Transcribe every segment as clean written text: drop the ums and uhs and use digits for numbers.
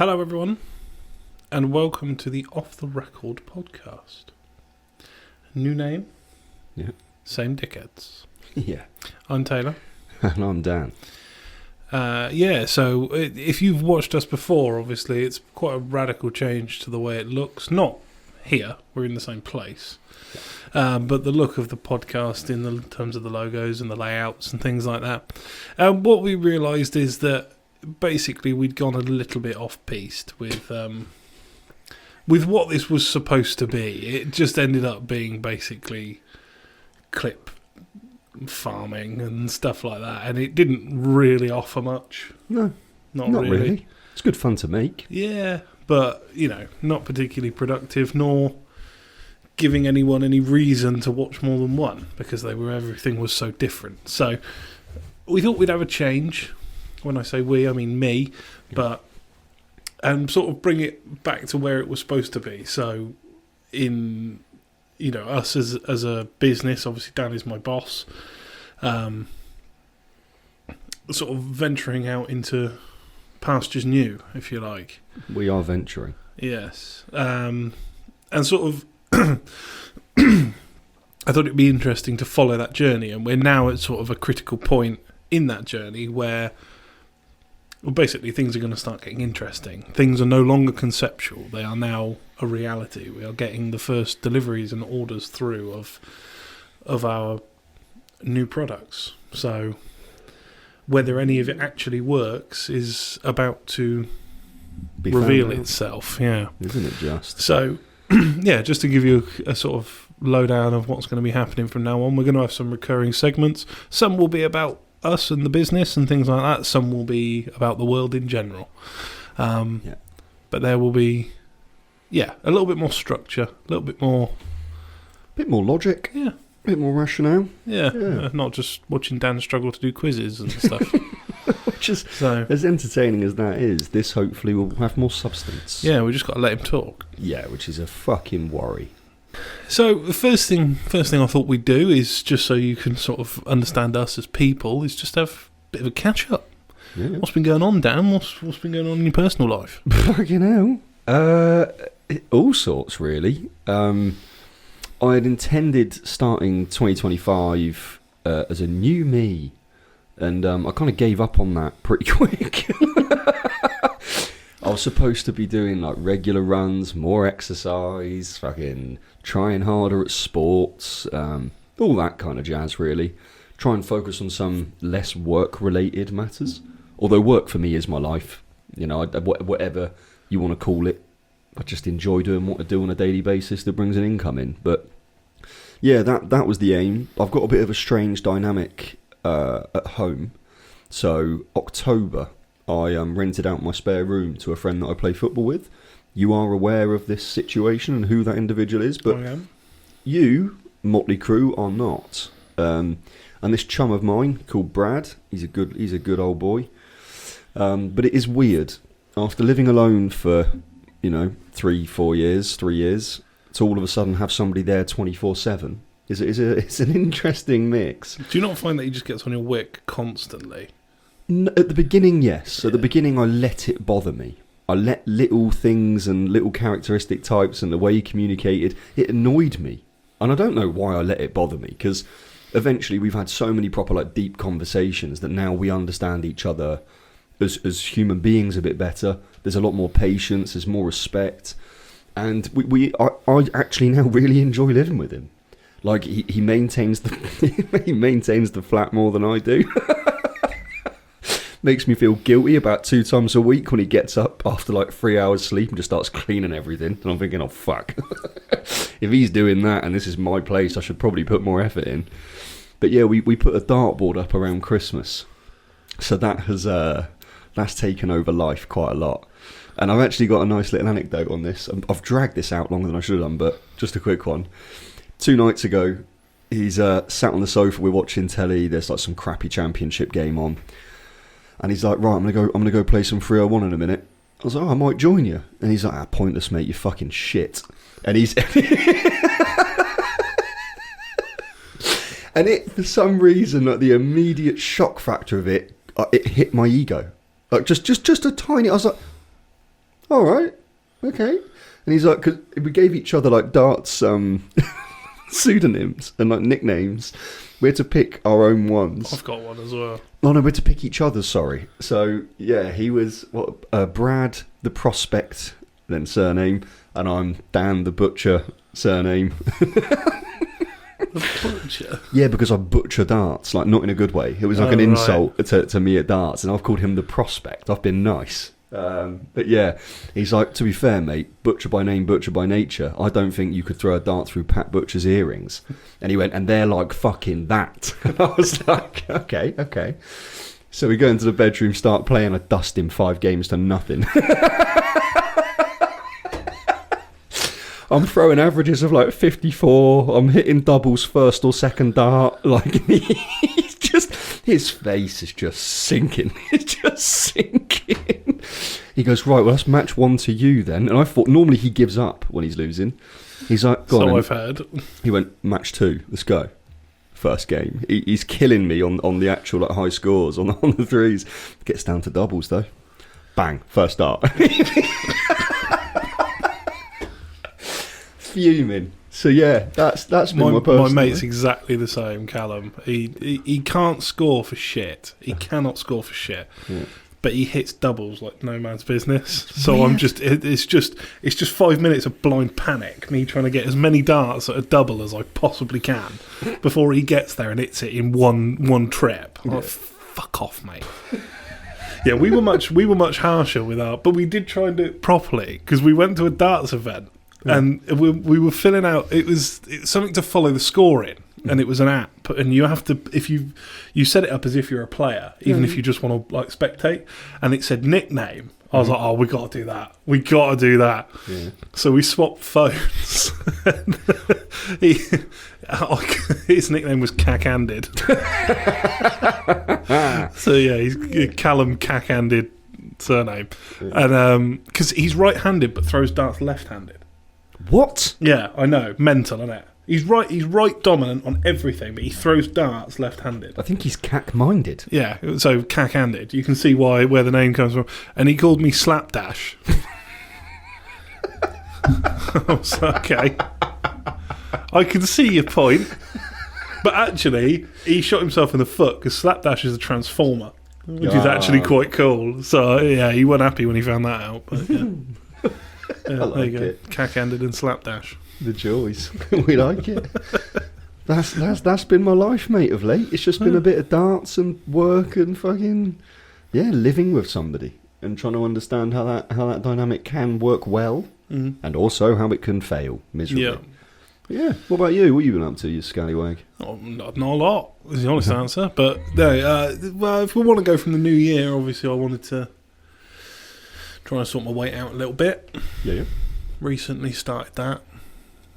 Hello, everyone, and welcome to the Off the Record podcast. New name, same dickheads. Yeah. I'm Taylor. And I'm Dan. So if you've watched us before, obviously it's quite a radical change to the way it looks. Not here, we're in the same place. But the look of the podcast in terms of the logos and the layouts and things like that. What we realised is that basically we'd gone a little bit off-piste with what this was supposed to be. It just ended up being basically clip farming and stuff like that, and it didn't really offer much. No, not really. It's good fun to make. Yeah, but, not particularly productive, nor giving anyone any reason to watch more than one, because everything was so different. So we thought we'd have a change. When I say we, I mean me, and sort of bring it back to where it was supposed to be. So in, us as a business, obviously Dan is my boss, sort of venturing out into pastures new, if you like. We are venturing. Yes. And sort of, I thought it'd be interesting to follow that journey, and we're now at sort of a critical point in that journey where, well, basically things are going to start getting interesting. Things are no longer conceptual. They are now a reality. We are getting the first deliveries and orders through of our new products. So whether any of it actually works is about to reveal itself. Yeah. Isn't it just? So, just to give you a sort of lowdown of what's going to be happening from now on, we're going to have some recurring segments. Some will be about us and the business and things like that. Some will be about the world in general. But there will be, a little bit more structure, a little bit more... Bit more logic. Yeah. Bit more rationale. Yeah. Not just watching Dan struggle to do quizzes and stuff. Which is, as entertaining as that is, this hopefully will have more substance. Yeah, we just got to let him talk. Yeah, which is a fucking worry. So the first thing I thought we'd do is, just so you can sort of understand us as people, is just have a bit of a catch up. Yeah. What's been going on, Dan? What's been going on in your personal life? Fucking hell. All sorts, really. I had intended starting 2025 as a new me, and I kind of gave up on that pretty quick. I was supposed to be doing like regular runs, more exercise, fucking trying harder at sports, all that kind of jazz, really. Try and focus on some less work-related matters. Although work for me is my life, whatever you want to call it. I just enjoy doing what I do on a daily basis that brings an income in. But yeah, that was the aim. I've got a bit of a strange dynamic at home. So October, I rented out my spare room to a friend that I play football with. You are aware of this situation and who that individual is, but you, Motley Crue, are not. And this chum of mine called Brad, he's a good old boy. But it is weird. After living alone for, 3 years, to all of a sudden have somebody there 24/7 it's an interesting mix. Do you not find that he just gets on your wick constantly? At the beginning, yes. At the beginning, I let it bother me. I let little things and little characteristic types and the way he communicated, it annoyed me. And I don't know why I let it bother me, because eventually we've had so many proper, deep conversations that now we understand each other as human beings a bit better. There's a lot more patience, there's more respect. And I actually now really enjoy living with him. Like, he maintains the flat more than I do. Makes me feel guilty about 2 times a week when he gets up after 3 hours sleep and just starts cleaning everything. And I'm thinking, oh fuck. If he's doing that and this is my place, I should probably put more effort in. But yeah, we put a dartboard up around Christmas. So that's taken over life quite a lot. And I've actually got a nice little anecdote on this. I've dragged this out longer than I should have done, but just a quick one. 2 nights ago, he's sat on the sofa, we're watching telly, there's some crappy championship game on. And he's like, right, I'm gonna go play some 301 in a minute. I was like, I might join you. And he's like, pointless, mate, you're fucking shit. And he's... And for some reason, the immediate shock factor of it hit my ego. Just a tiny... I was like, all right, okay. And he's like, 'cause we gave each other like darts pseudonyms and like nicknames. We had to pick our own ones. I've got one as well. Oh no, we had to pick each other's. Sorry. So yeah, he was Brad the Prospect, then surname, and I'm Dan the Butcher, surname. The Butcher? Yeah, because I butcher darts, like not in a good way. It was like an insult to me at darts, and I've called him the Prospect. I've been nice. But yeah, he's like, to be fair, mate, butcher by name, butcher by nature. I don't think you could throw a dart through Pat Butcher's earrings. And he went, and they're like fucking that. And I was like, okay. So we go into the bedroom, start playing. I dust him 5 games to nothing. I'm throwing averages of like 54. I'm hitting doubles first or second dart. Like, he's just, his face is just sinking. It's just sinking. He goes, right, well, let's match 1 to you then. And I thought normally he gives up when he's losing. He's like, go on. So I've heard. He went, match 2, let's go. First game. He's killing me on the actual like high scores, on the threes. Gets down to doubles though. Bang, first dart. Fuming. So yeah, that's been my personal. My mate's exactly the same, Callum. He can't score for shit. He cannot score for shit. Yeah. But he hits doubles like no man's business. So I'm just it's just 5 minutes of blind panic, me trying to get as many darts at a double as I possibly can before he gets there and hits it in one trip. Yeah. Like, fuck off, mate. Yeah, we were much harsher with our, but we did try and do it properly because we went to a darts event. Yeah. And we were filling out. It's something to follow the score in, and it was an app. And you have to, if you set it up as if you're a player, even if you just want to like spectate. And it said nickname. I was like, oh, we got to do that. We got to do that. Yeah. So we swapped phones. His nickname was Cack-handed. So yeah, he's Callum Cack-handed surname, and because he's right-handed but throws darts left-handed. What? Yeah, I know. Mental, isn't it? He's right dominant on everything, but he throws darts left-handed. I think he's cack-minded. Yeah, so cack-handed. You can see where the name comes from. And he called me Slapdash. I was like, okay. I can see your point. But actually, he shot himself in the foot because Slapdash is a transformer, which is actually quite cool. So, yeah, he wasn't happy when he found that out. But, yeah. Like there you go. it. Cack-handed and Slapdash. The joys. We like it. That's been my life, mate, of late. It's just been a bit of darts and work and fucking living with somebody and trying to understand how that dynamic can work well and also how it can fail miserably. Yeah. What about you? What have you been up to, you scallywag? Oh, not a lot is the honest answer. But no, well, if we want to go from the new year, obviously I wanted to try and sort my weight out a little bit. Yeah. Recently started that.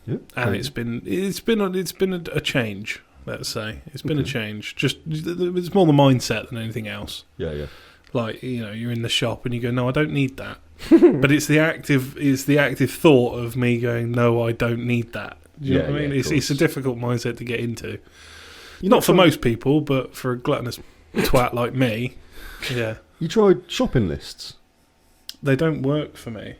Yeah. And it's been a change. Let's say it's been a change. Just it's more the mindset than anything else. Yeah. Like, you're in the shop and you go, no, I don't need that. But it's the active thought of me going, no, I don't need that. Do you know what I mean? It's a difficult mindset to get into. Not for most people, but for a gluttonous twat like me. Yeah. You tried shopping lists? They don't work for me.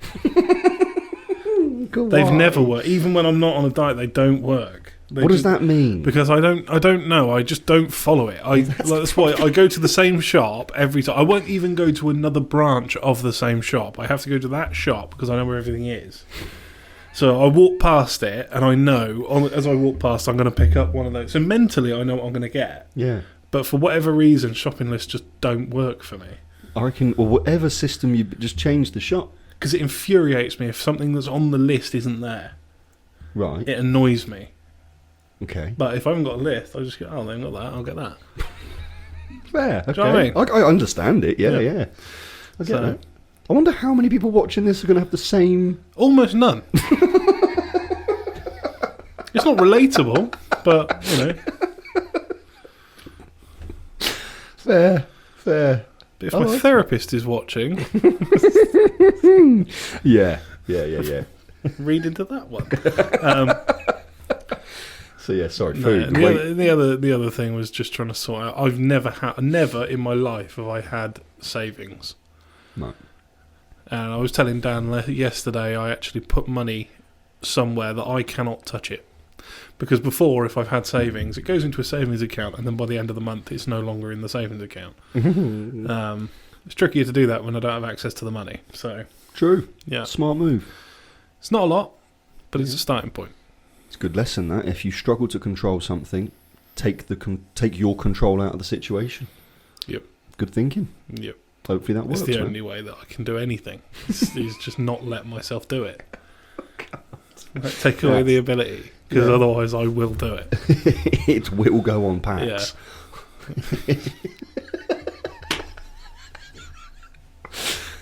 They've never worked. Even when I'm not on a diet, they don't work. What does that mean? Because I don't know. I just don't follow it. That's why I go to the same shop every time. I won't even go to another branch of the same shop. I have to go to that shop because I know where everything is. So I walk past it, and I know as I walk past, I'm going to pick up one of those. So mentally, I know what I'm going to get. Yeah. But for whatever reason, shopping lists just don't work for me. I reckon, or whatever system you just change the shop. Because it infuriates me if something that's on the list isn't there. Right. It annoys me. Okay. But if I haven't got a list, I just go, oh, they haven't got that, I'll get that. Fair. Okay. Do you know what I mean? I understand it. Yeah. I get that. I wonder how many people watching this are going to have the same... Almost none. It's not relatable, but, Fair. But if my therapist is watching... Yeah. Read into that one. So yeah, sorry. Food. The other thing was just trying to sort out. I've never in my life have I had savings. No. And I was telling Dan yesterday I actually put money somewhere that I cannot touch it. Because before, if I've had savings, it goes into a savings account, and then by the end of the month, it's no longer in the savings account. It's trickier to do that when I don't have access to the money. So True. yeah, Smart move. it's not a lot, but it's a starting point. It's a good lesson that if you struggle to control something, take your control out of the situation. Yep. Good thinking. Yep. Hopefully that works. It's the mate. only way that I can do anything. is just not let myself do it. Take away the ability, because otherwise I will do it. It will go on packs. Yeah.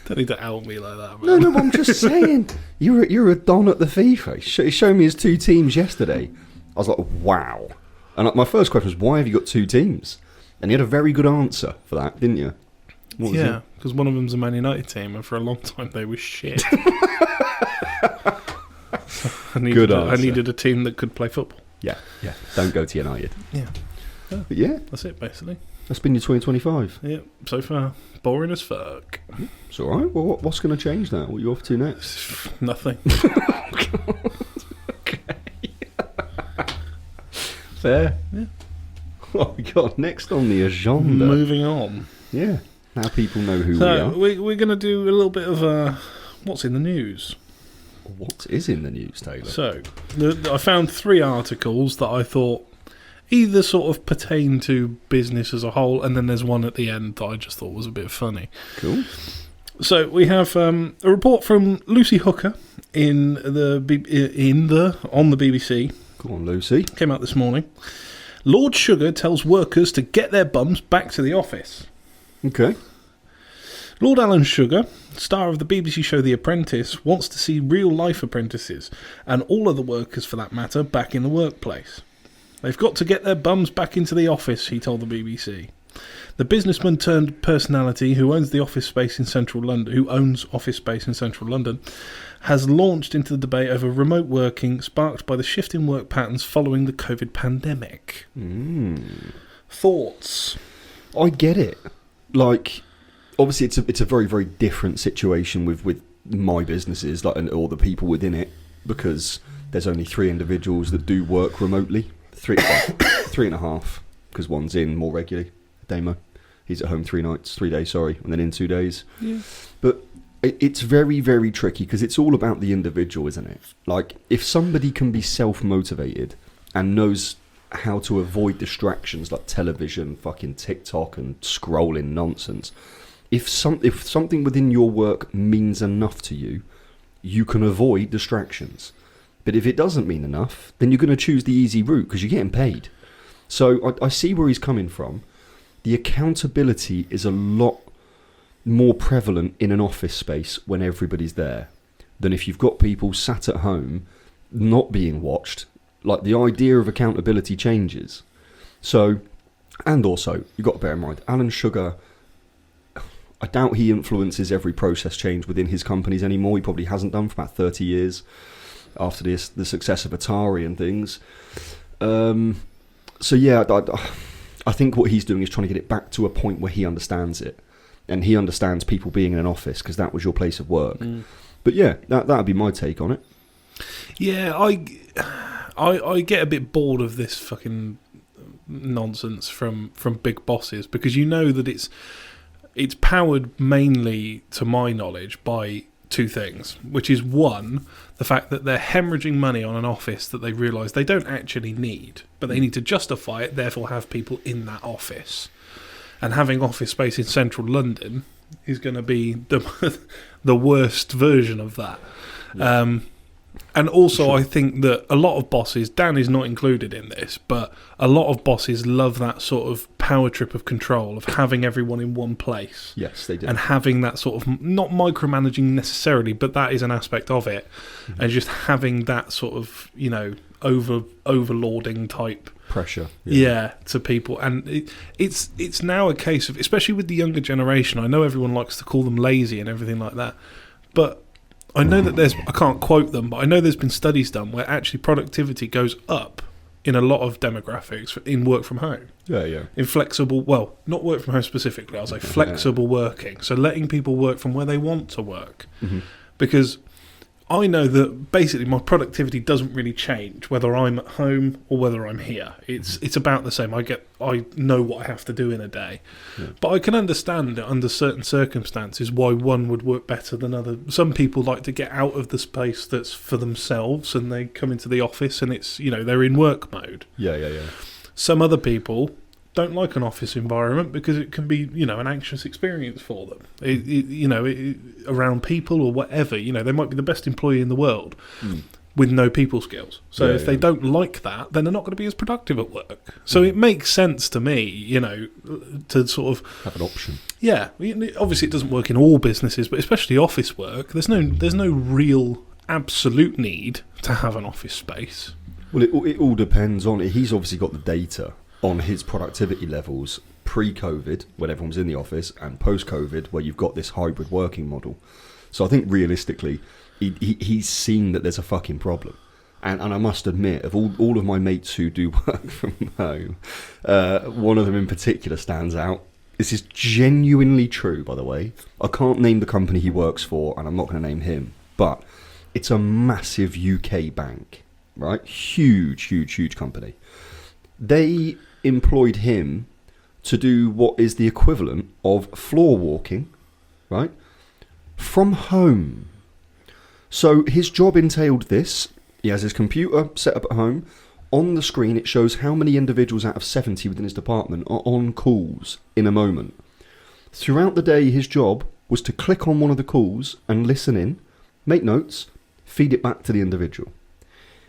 Don't need to out me like that, man. No, I'm just saying. You're a don at the FIFA. He showed me his 2 teams yesterday. I was like, wow. And my first question was, why have you got 2 teams? And you had a very good answer for that, didn't you? What was Yeah, it? because one of them's a Man United team, and for a long time they were shit. I needed a team that could play football. Yeah. Don't go to United. Yeah. But yeah, That's it, basically. that's been your 2025. Yeah, so far, boring as fuck. It's all right. Well, what's going to change that? What are you off to next? Nothing. Fair. Yeah. What we got next on the agenda? Moving on. Yeah. Now people know who we So, are. we're going to do a little bit of what's in the news. What is in the news, Taylor? So, I found 3 articles that I thought either sort of pertain to business as a whole, and then there's one at the end that I just thought was a bit funny. Cool. So we have a report from Lucy Hooker on the BBC. Go on, Lucy. Came out this morning. Lord Sugar tells workers to get their bums back to the office. Okay. Lord Alan Sugar, star of the BBC show The Apprentice, wants to see real-life apprentices, and all other workers for that matter, back in the workplace. They've got to get their bums back into the office, he told the BBC. The businessman turned personality who owns office space in central London, has launched into the debate over remote working, sparked by the shift in work patterns following the COVID pandemic. Thoughts? I get it. Like, obviously, it's a very, very different situation with my businesses, like, and all the people within it, because there's only 3 individuals that do work remotely. 3.5, because one's in more regularly. Damo, he's at home 3 days, and then in 2 days. Yeah. But it's very, very tricky because it's all about the individual, isn't it? Like, if somebody can be self-motivated and knows how to avoid distractions like television, fucking TikTok and scrolling nonsense, if something within your work means enough to you, you can avoid distractions. But if it doesn't mean enough, then you're going to choose the easy route because you're getting paid. So I see where he's coming from. The accountability is a lot more prevalent in an office space when everybody's there than if you've got people sat at home not being watched. Like, the idea of accountability changes. So, and also, you've got to bear in mind, Alan Sugar, I doubt he influences every process change within his companies anymore. He probably hasn't done for about 30 years after the success of Atari and things. So yeah, I think what he's doing is trying to get it back to a point where he understands it. And he understands people being in an office because that was your place of work. But yeah, that would be my take on it. Yeah, I get a bit bored of this fucking nonsense from big bosses, because you know that it's powered mainly, to my knowledge, by 2 things, which is, 1, the fact that they're hemorrhaging money on an office that they realise they don't actually need, but they need to justify it, therefore have people in that office. And having office space in central London is going to be the worst version of that. Yeah. And also, I think that a lot of bosses, Dan is not included in this, but a lot of bosses love that sort of power trip of control, of having everyone in one place. Yes, they do. And having that sort of, not micromanaging necessarily, but that is an aspect of it. And just having that sort of, overlording type pressure. Yeah, to people. And it's now a case of, especially with the younger generation, I know everyone likes to call them lazy and everything like that, but I know that I can't quote them, but I know there's been studies done where actually productivity goes up in a lot of demographics in work from home. Yeah. In flexible, well, not work from home specifically, I'll say flexible working. So letting people work from where they want to work. Mm-hmm. Because I know that basically my productivity doesn't really change whether I'm at home or whether I'm here. It's about the same. I know what I have to do in a day. Yeah. But I can understand that under certain circumstances why one would work better than other. Some people like to get out of the space that's for themselves and they come into the office and it's, they're in work mode. Yeah. Some other people don't like an office environment because it can be, an anxious experience for them. Around people or whatever, they might be the best employee in the world with no people skills. So if they don't like that, then they're not going to be as productive at work. So it makes sense to me, to sort of have an option. Yeah, obviously it doesn't work in all businesses, but especially office work. There's no real absolute need to have an office space. Well, it all depends on it. He's obviously got the data on his productivity levels pre-COVID, when everyone was in the office, and post-COVID, where you've got this hybrid working model. So I think realistically, he's seen that there's a fucking problem. And I must admit, of all of my mates who do work from home, one of them in particular stands out. This is genuinely true, by the way. I can't name the company he works for, and I'm not going to name him, but it's a massive UK bank, right? Huge company. They employed him to do what is the equivalent of floor walking, right, from home. So his job entailed this. He has his computer set up at home. On the screen, it shows how many individuals out of 70 within his department are on calls in a moment. Throughout the day, his job was to click on one of the calls and listen in, make notes, feed it back to the individual.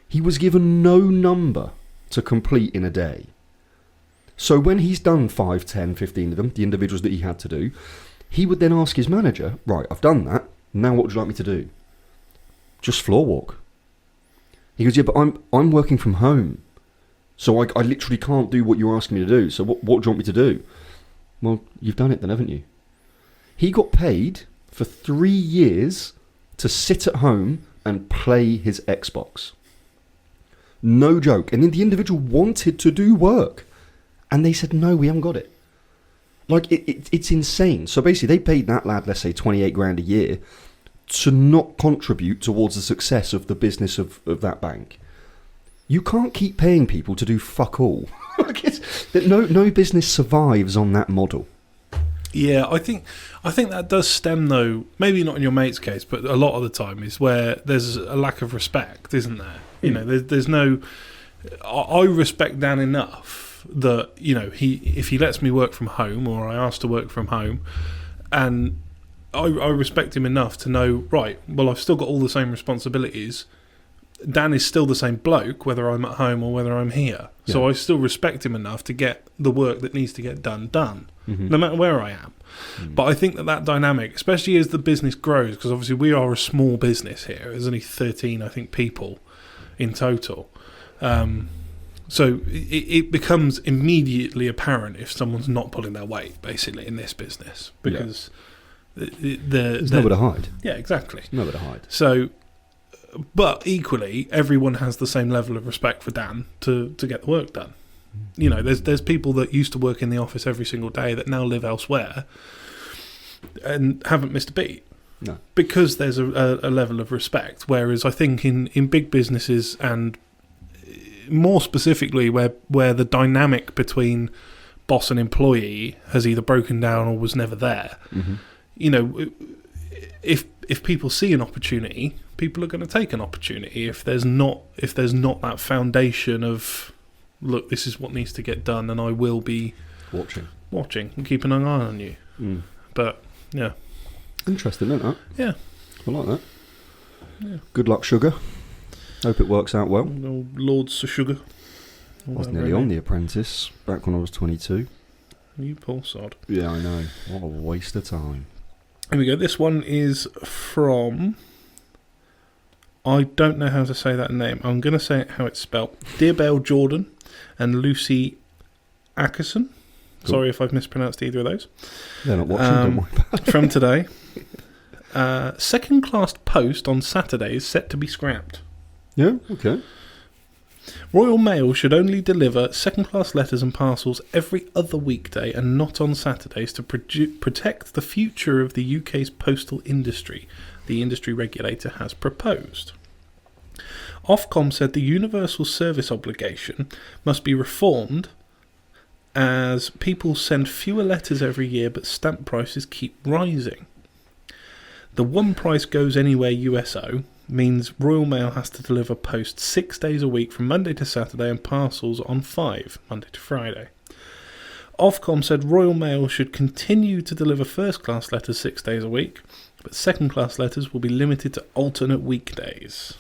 He was given no number to complete in a day. So when he's done 5, 10, 15 of them, the individuals that he had to do, he would then ask his manager, right, I've done that, now what would you like me to do? Just floor walk. He goes, yeah, but I'm working from home, so I literally can't do what you're asking me to do, so what do you want me to do? Well, you've done it then, haven't you? He got paid for 3 years to sit at home and play his Xbox. No joke. And then the individual wanted to do work. And they said, no, we haven't got it. Like, it's insane. So basically, they paid that lad, let's say, 28 grand a year to not contribute towards the success of the business of that bank. You can't keep paying people to do fuck all. No business survives on that model. Yeah, I think that does stem, though, maybe not in your mate's case, but a lot of the time is where there's a lack of respect, isn't there? There's no... I respect Dan enough that, if he lets me work from home or I ask to work from home, and I respect him enough to know, right, well, I've still got all the same responsibilities. Dan is still the same bloke, whether I'm at home or whether I'm here. Yeah. So I still respect him enough to get the work that needs to get done, no matter where I am. But I think that dynamic, especially as the business grows, because obviously we are a small business here. There's only 13, I think, people in total. So it becomes immediately apparent if someone's not pulling their weight, basically, in this business. Because there's nowhere to hide. Yeah, exactly. Nowhere to hide. So, but equally, everyone has the same level of respect for Dan to get the work done. There's people that used to work in the office every single day that now live elsewhere and haven't missed a beat. No. Because there's a level of respect. Whereas I think in big businesses, and more specifically where the dynamic between boss and employee has either broken down or was never there, if people see an opportunity, people are going to take an opportunity. If there's not that foundation of, look, this is what needs to get done, and I will be watching and keeping an eye on you. But yeah, interesting, isn't it? Yeah, I like that. Yeah. Good luck, Sugar. Hope it works out well. No, Lord Sir Sugar. I was nearly on The Apprentice back when I was 22. You poor sod. Yeah, I know. What a waste of time. Here we go. This one is from... I don't know how to say that name. I'm going to say it how it's spelled. Dear Bell Jordan and Lucy Ackerson. Cool. Sorry if I've mispronounced either of those. They're not watching, don't worry about it. From today. Second-class post on Saturday is set to be scrapped. Yeah, okay. Royal Mail should only deliver second-class letters and parcels every other weekday and not on Saturdays to protect the future of the UK's postal industry, the industry regulator has proposed. Ofcom said the universal service obligation must be reformed as people send fewer letters every year but stamp prices keep rising. The one price goes anywhere USO means Royal Mail has to deliver post 6 days a week from Monday to Saturday and parcels on 5, Monday to Friday. Ofcom said Royal Mail should continue to deliver first-class letters 6 days a week, but second-class letters will be limited to alternate weekdays.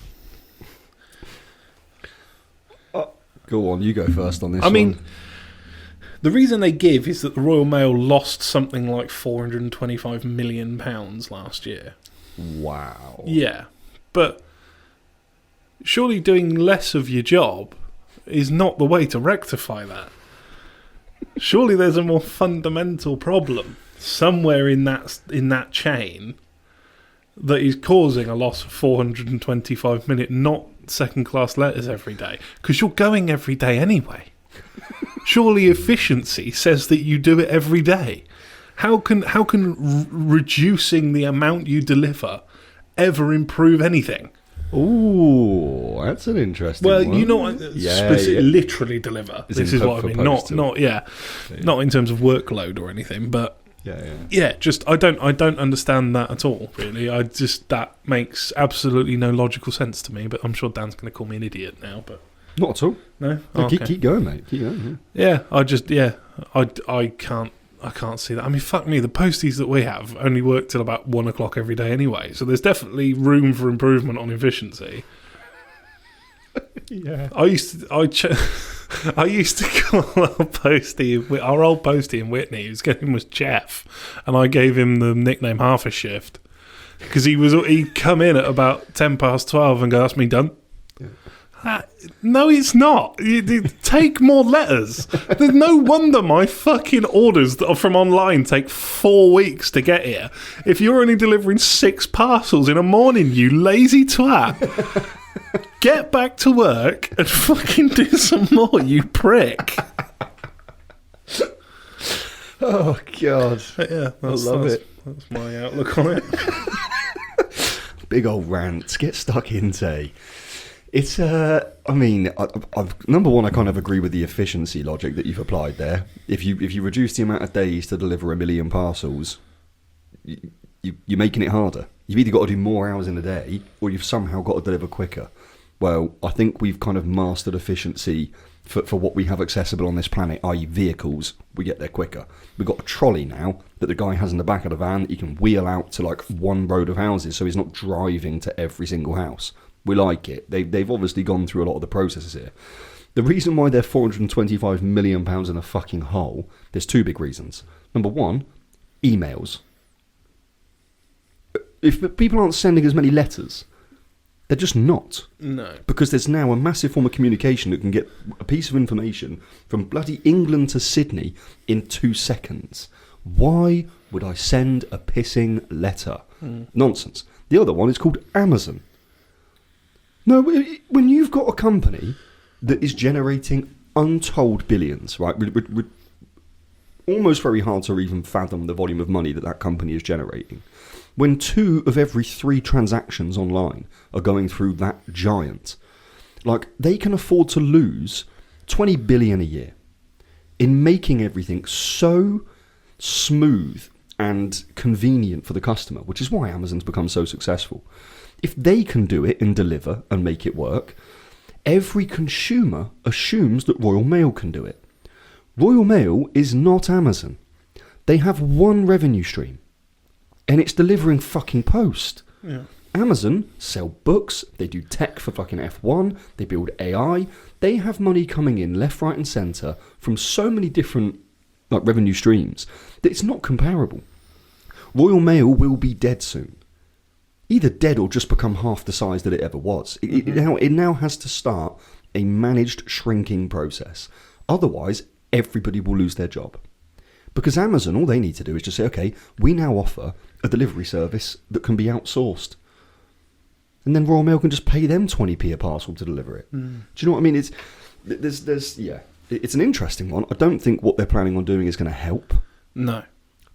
Go on, you go first on this I mean, the reason they give is that the Royal Mail lost something like £425 million last year. Wow. Yeah, but surely doing less of your job is not the way to rectify that. Surely there's a more fundamental problem somewhere in that chain that is causing a loss of 425 million, not second-class letters every day, because you're going every day anyway. Surely efficiency says that you do it every day. How can reducing the amount you deliver ever improve anything? Ooh, that's an interesting one. Well, you know, literally deliver. This is what I mean. Not in terms of workload or anything, but just I don't understand that at all. Really, that makes absolutely no logical sense to me. But I'm sure Dan's going to call me an idiot now. But not at all. No, keep going, mate. Keep going. I can't see that. I mean, fuck me, the posties that we have only work till about 1 o'clock every day anyway, so there's definitely room for improvement on efficiency. Yeah. I used to call our old postie in Whitney, his name was Jeff, and I gave him the nickname Half a Shift, because he'd come in at about 12:10 and go, "That's me done." No, it's not. You take more letters. There's no wonder my fucking orders that are from online take 4 weeks to get here. If you're only delivering 6 parcels in a morning, you lazy twat. Get back to work and fucking do some more, you prick. Oh, God. Yeah, I love it. That's my outlook on it. Big old rants. Get stuck into. It's, I mean, number one, I kind of agree with the efficiency logic that you've applied there. If you reduce the amount of days to deliver 1 million parcels, you're making it harder. You've either got to do more hours in a day, or you've somehow got to deliver quicker. Well, I think we've kind of mastered efficiency for what we have accessible on this planet, i.e. vehicles. We get there quicker. We've got a trolley now that the guy has in the back of the van that he can wheel out to like one road of houses, so he's not driving to every single house. We like it. They've obviously gone through a lot of the processes here. The reason why they're £425 million in a fucking hole, there's 2 big reasons. Number one, emails. If people aren't sending as many letters, they're just not. No. Because there's now a massive form of communication that can get a piece of information from bloody England to Sydney in 2 seconds. Why would I send a pissing letter? Nonsense. The other one is called Amazon. No, when you've got a company that is generating untold billions, right? Almost very hard to even fathom the volume of money that company is generating. When 2 of every 3 transactions online are going through that giant, like they can afford to lose 20 billion a year in making everything so smooth and convenient for the customer, which is why Amazon's become so successful. If they can do it and deliver and make it work, every consumer assumes that Royal Mail can do it. Royal Mail is not Amazon. They have one revenue stream, and it's delivering fucking post. Yeah. Amazon sell books, they do tech for fucking F1, they build AI, they have money coming in left, right and centre from so many different revenue streams that it's not comparable. Royal Mail will be dead soon. Either dead or just become half the size that it ever was. It now has to start a managed shrinking process. Otherwise, everybody will lose their job. Because Amazon, all they need to do is just say, okay, we now offer a delivery service that can be outsourced. and then Royal Mail can just pay them 20p a parcel to deliver it. Do you know what I mean? It's an interesting one. I don't think what they're planning on doing is going to help. No.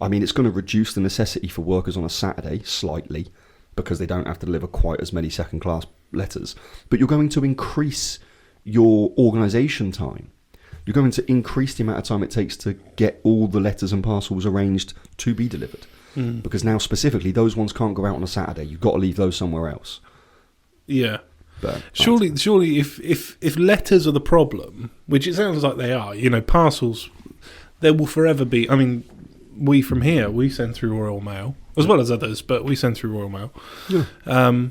I mean, it's going to reduce the necessity for workers on a Saturday slightly because they don't have to deliver quite as many second-class letters. But you're going to increase your organisation time. You're going to increase the amount of time it takes to get all the letters and parcels arranged to be delivered. Because now, specifically, those ones can't go out on a Saturday. You've got to leave those somewhere else. Yeah. But surely, if letters are the problem, which it sounds like they are, parcels, there will forever be. I mean, we from here, we send through Royal Mail, as well as others, but we send through Royal Mail. Yeah.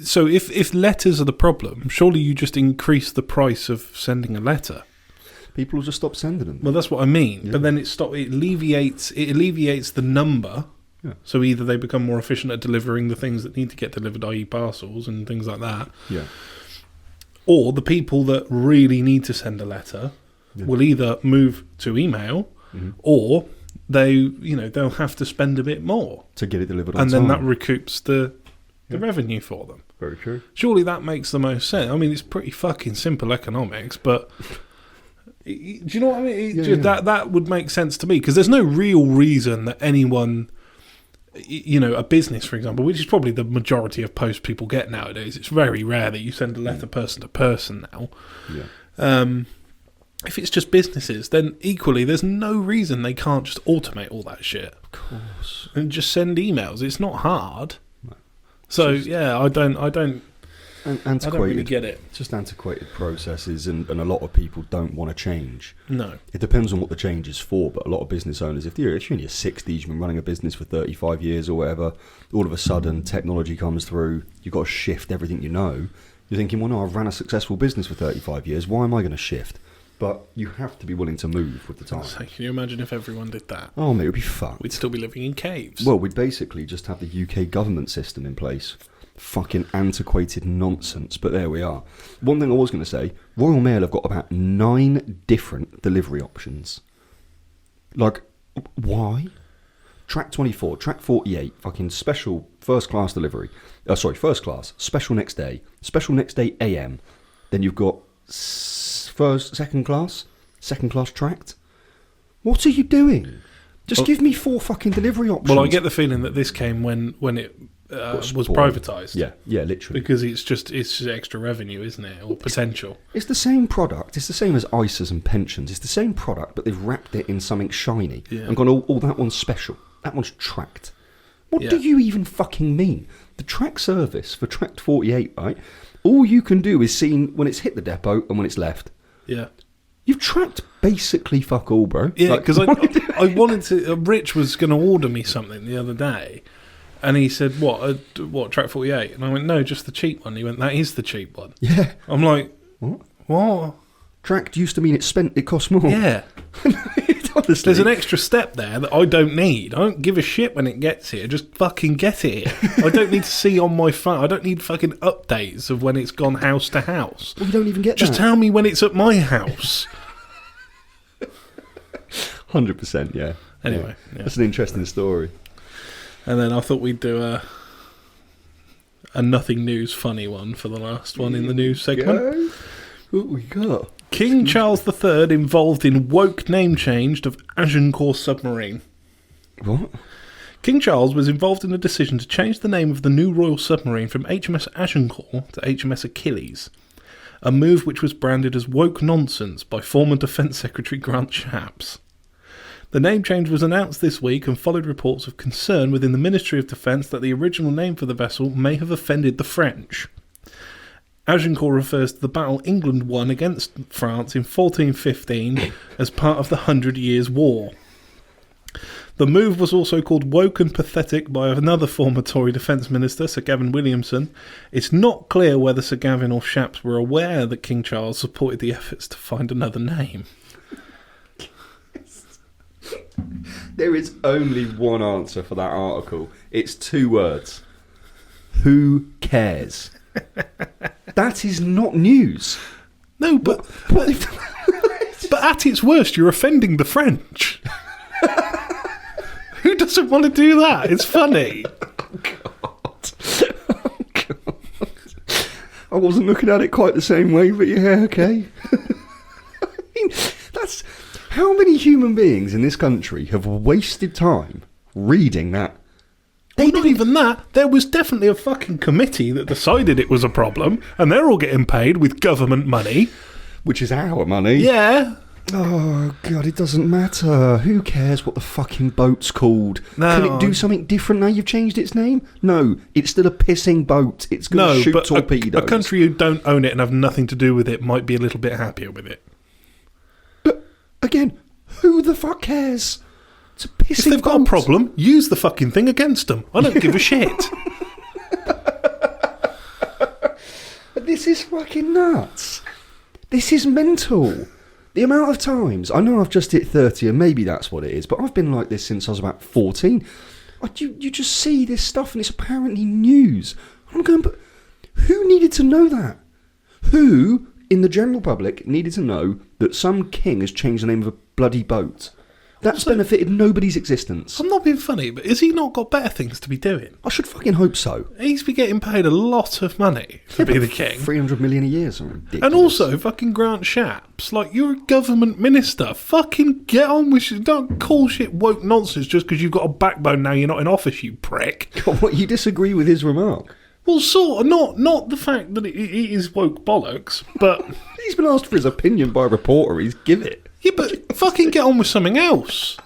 So if letters are the problem, surely you just increase the price of sending a letter. People will just stop sending them. Well, that's what I mean. Yeah. But then it alleviates the number. Yeah. So either they become more efficient at delivering the things that need to get delivered, i.e. parcels and things like that. Yeah. Or the people that really need to send a letter will either move to email or they'll have to spend a bit more to get it delivered on time. And then that recoups the revenue for them. Very true. Surely that makes the most sense. I mean, it's pretty fucking simple economics, but do you know what I mean? That would make sense to me, because there's no real reason that anyone, a business, for example, which is probably the majority of post people get nowadays. It's very rare that you send a letter person to person now. Yeah. If it's just businesses, then equally there's no reason they can't just automate all that shit. Of course. And just send emails. It's not hard. No. So I don't really get it. It's just antiquated processes, and a lot of people don't want to change. No. It depends on what the change is for, but a lot of business owners, if you're in your 60s, you've been running a business for 35 years or whatever, all of a sudden technology comes through, you've got to shift everything you know. You're thinking, well, no, I've ran a successful business for 35 years, why am I going to shift? But you have to be willing to move with the time. So can you imagine if everyone did that? Oh, mate, it would be fucked. We'd still be living in caves. Well, we'd basically just have the UK government system in place. Fucking antiquated nonsense, but there we are. One thing I was going to say, Royal Mail have got about 9 different delivery options. Like, why? Track 24, track 48, fucking special first class delivery. First class, special next day AM. Then you've got second class tracked. What are you doing? Just give me 4 fucking delivery options. Well, I get the feeling that this came when it was privatised. Yeah, literally. Because it's just extra revenue, isn't it, or potential? It's the same product. It's the same as ISAs and pensions. It's the same product, but they've wrapped it in something shiny and gone, oh, that one's special. That one's tracked. What do you even fucking mean? The track service for tracked 48, right? All you can do is see when it's hit the depot and when it's left. Yeah. You've tracked basically fuck all, bro. Yeah, because I wanted to... Rich was going to order me something the other day, and he said, what, track 48? And I went, no, just the cheap one. He went, that is the cheap one. Yeah. I'm like, what? Tracked used to mean it cost more. Yeah. Honestly. There's an extra step there that I don't need. I don't give a shit when it gets here. Just fucking get it here. I don't need to see on my phone. I don't need fucking updates of when it's gone house to house. Well, you don't even get Just tell me when it's at my house. 100%, yeah. Anyway. Yeah. That's an interesting story. And then I thought we'd do a nothing news funny one for the last one in the news segment. What we got? King Charles III involved in woke name change of Agincourt submarine. What? King Charles was involved in a decision to change the name of the new royal submarine from HMS Agincourt to HMS Achilles, a move which was branded as woke nonsense by former Defence Secretary Grant Shapps. The name change was announced this week and followed reports of concern within the Ministry of Defence that the original name for the vessel may have offended the French. Agincourt refers to the battle England won against France in 1415 as part of the 100 Years' War. The move was also called woke and pathetic by another former Tory Defence Minister, Sir Gavin Williamson. It's not clear whether Sir Gavin or Shapps were aware that King Charles supported the efforts to find another name. There is only one answer for that article. It's 2 words. Who cares? That is not news. No, but at its worst, you're offending the French. Who doesn't want to do that? It's funny. Oh, God. I wasn't looking at it quite the same way, but yeah, okay. I mean, that's how many human beings in this country have wasted time reading that. Well, not even that. There was definitely a fucking committee that decided it was a problem, and they're all getting paid with government money. Which is our money. Yeah. Oh, God, it doesn't matter. Who cares what the fucking boat's called? No, Can it do something different now you've changed its name? No, it's still a pissing boat. It's going to shoot torpedoes. A country who don't own it and have nothing to do with it might be a little bit happier with it. But, again, who the fuck cares? It's a pissing If they've got a problem, use the fucking thing against them. I don't give a shit. This is fucking nuts. This is mental. The amount of times, I know I've just hit 30 and maybe that's what it is, but I've been like this since I was about 14. You just see this stuff and it's apparently news. I'm going, but who needed to know that? Who, in the general public, needed to know that some king has changed the name of a bloody boat? That's benefited nobody's existence. I'm not being funny, but has he not got better things to be doing? I should fucking hope so. He's been getting paid a lot of money to be the king. 300 million a year is something ridiculous. And also, fucking Grant Shapps, like, you're a government minister. Fucking get on with shit. Don't call shit woke nonsense just because you've got a backbone now you're not in office, you prick. What, you disagree with his remark? Well, sort of. Not the fact that it is woke bollocks, but... He's been asked for his opinion by a reporter. He's give it. Yeah, but fucking get on with something else.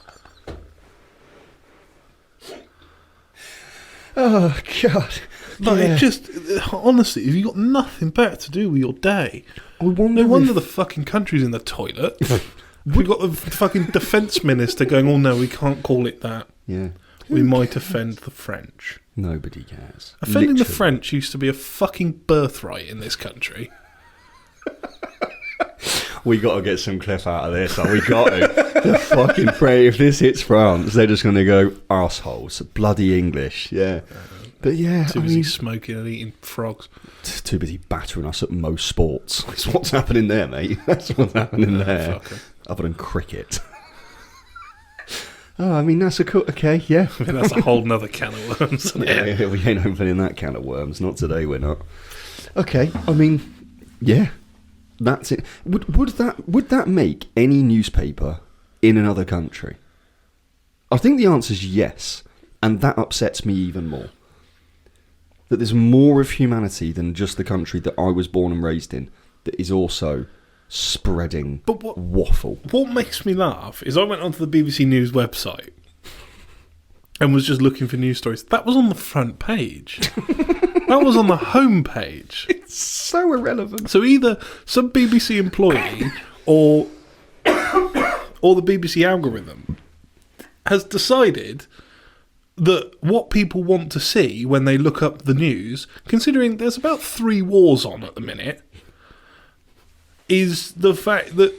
Oh, God. Like, Yeah. it just... Honestly, if you've got nothing better to do with your day... I wonder No wonder if- the fucking country's in the toilet. We've got the fucking defence minister going, oh no, we can't call it that. Yeah. We might offend the French. Nobody cares. Offending the Literally. French used to be a fucking birthright in this country. We got to get some clip out of this. We got to. The fucking pray. If this hits France, they're just going to go arseholes. Bloody English. Yeah. But yeah, Too busy smoking and eating frogs. too busy battering us at most sports. That's what's happening there, mate. That's what's happening there. Fuck 'em. Other than cricket. Oh, I mean, that's a cool... Okay, yeah. I mean, that's a whole nother can of worms, isn't it? Yeah, we ain't opening that can of worms. Not today, we're not. Okay, I mean, yeah, that's it. Would that make any newspaper in another country? I think the answer is yes, and that upsets me even more. That there's more of humanity than just the country that I was born and raised in that is also spreading waffle. What makes me laugh is I went onto the BBC News website and was just looking for news stories. That was on the front page. That was on the home page. It's so irrelevant. So either some BBC employee or the BBC algorithm has decided that what people want to see when they look up the news, considering there's about 3 wars on at the minute, is the fact that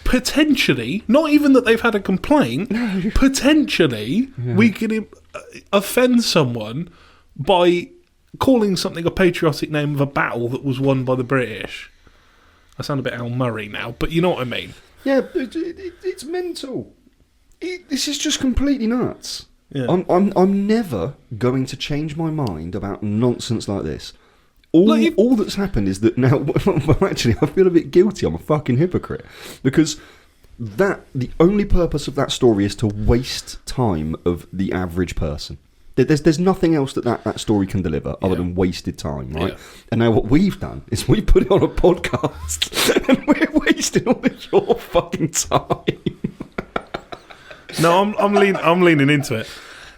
potentially, not even that they've had a complaint, potentially we can offend someone by calling something a patriotic name of a battle that was won by the British. I sound a bit Al Murray now, but you know what I mean. Yeah, it's mental. This is just completely nuts. Yeah. I'm never going to change my mind about nonsense like this. All that's happened is that now, well, actually, I feel a bit guilty. I'm a fucking hypocrite because the only purpose of that story is to waste time of the average person. There's nothing else that story can deliver other than wasted time, right? Yeah. And now what we've done is we put it on a podcast and we're wasting all of your fucking time. No, I'm leaning into it.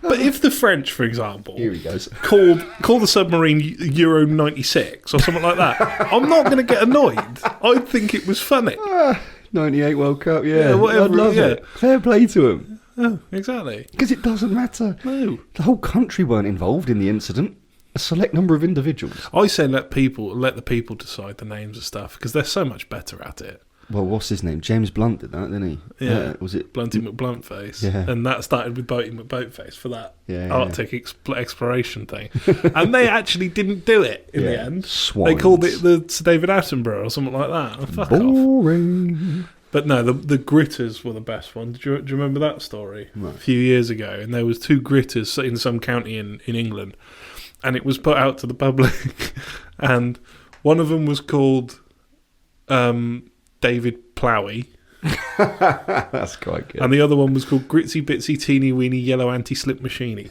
But if the French, for example, Here he goes. call the submarine Euro 96 or something like that, I'm not going to get annoyed. I'd think it was funny. 98 World Cup, yeah. whatever, I'd love yeah. it. Fair play to him. Oh, exactly. Because it doesn't matter. No. The whole country weren't involved in the incident. A select number of individuals. I say let the people decide the names of stuff because they're so much better at it. Well, what's his name? James Blunt did that, didn't he? Yeah. Was it Blunty McBluntface. Yeah. And that started with Boaty McBoatface for that Yeah, Arctic exploration thing. And they actually didn't do it in the end. Swines. They called it the Sir David Attenborough or something like that. Fuck off. Boring. But no, the Gritters were the best one. Do you remember that story? No. A few years ago. And there was 2 Gritters in some county in England. and it was put out to the public, and one of them was called David Plowie. That's quite good. And the other one was called Gritsy Bitsy Teeny Weeny Yellow Anti-Slip Machiney.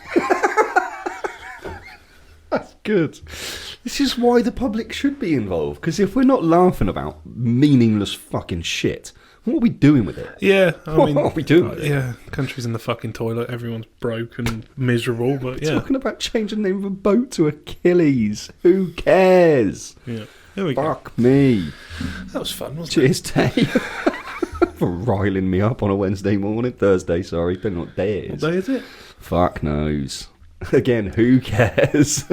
That's good. This is why the public should be involved, because if we're not laughing about meaningless fucking shit, what are we doing with it? Yeah, What are we doing with it? Yeah, country's in the fucking toilet. Everyone's broke and miserable, but yeah. Talking about changing the name of a boat to Achilles. Who cares? Yeah, there we go. Fuck me. That was fun, wasn't Cheers, Dave. For riling me up on a Wednesday morning. Thursday, sorry. Depending on what day it it? is. What day is it? Fuck knows. Again, who cares?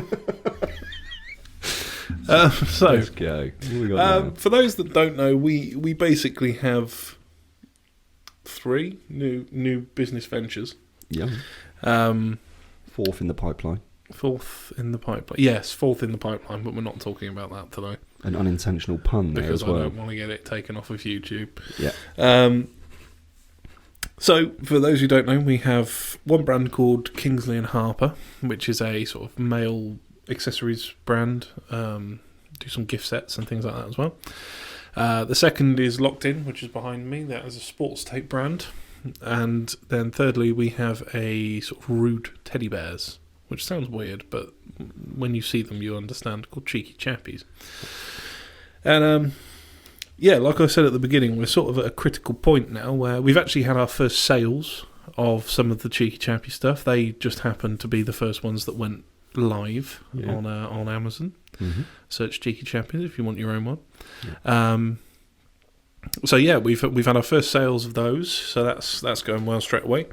So, let's go. What we got now? for those that don't know, we basically have 3 new business ventures. Yeah. 4th in the pipeline. 4th in the pipeline. Yes, 4th in the pipeline, but we're not talking about that today. An unintentional pun there Because as well. I don't want to get it taken off of YouTube. Yeah. So, for those who don't know, we have one brand called Kingsley and Harper, which is a sort of male accessories brand. Do some gift sets and things like that as well. The second is Locked In, which is behind me. That is a sports tape brand. And then thirdly, we have a sort of rude teddy bears, which sounds weird, but when you see them, you understand, called Cheeky Chappies. And yeah, like I said at the beginning, we're sort of at a critical point now where we've actually had our first sales of some of the Cheeky Chappy stuff. They just happened to be the first ones that went live on Amazon. Mm-hmm. Search Cheeky Chappies if you want your own one. Yeah. So yeah, we've had our first sales of those, so that's going well straight away.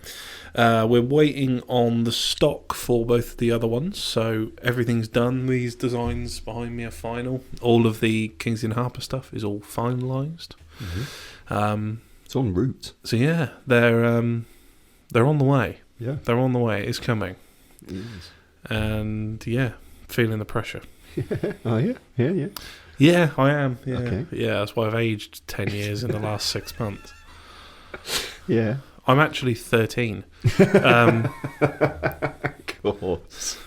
We're waiting on the stock for both of the other ones, so everything's done. These designs behind me are final. All of the Kingsley and Harper stuff is all finalised. Mm-hmm. It's en route. So yeah, they're on the way. Yeah. They're on the way. It's coming. It is. And yeah, feeling the pressure. Oh yeah? Yeah. Yeah, I am. Yeah. Okay. Yeah, that's why I've aged 10 years in the last 6 months. Yeah. I'm actually 13. Course.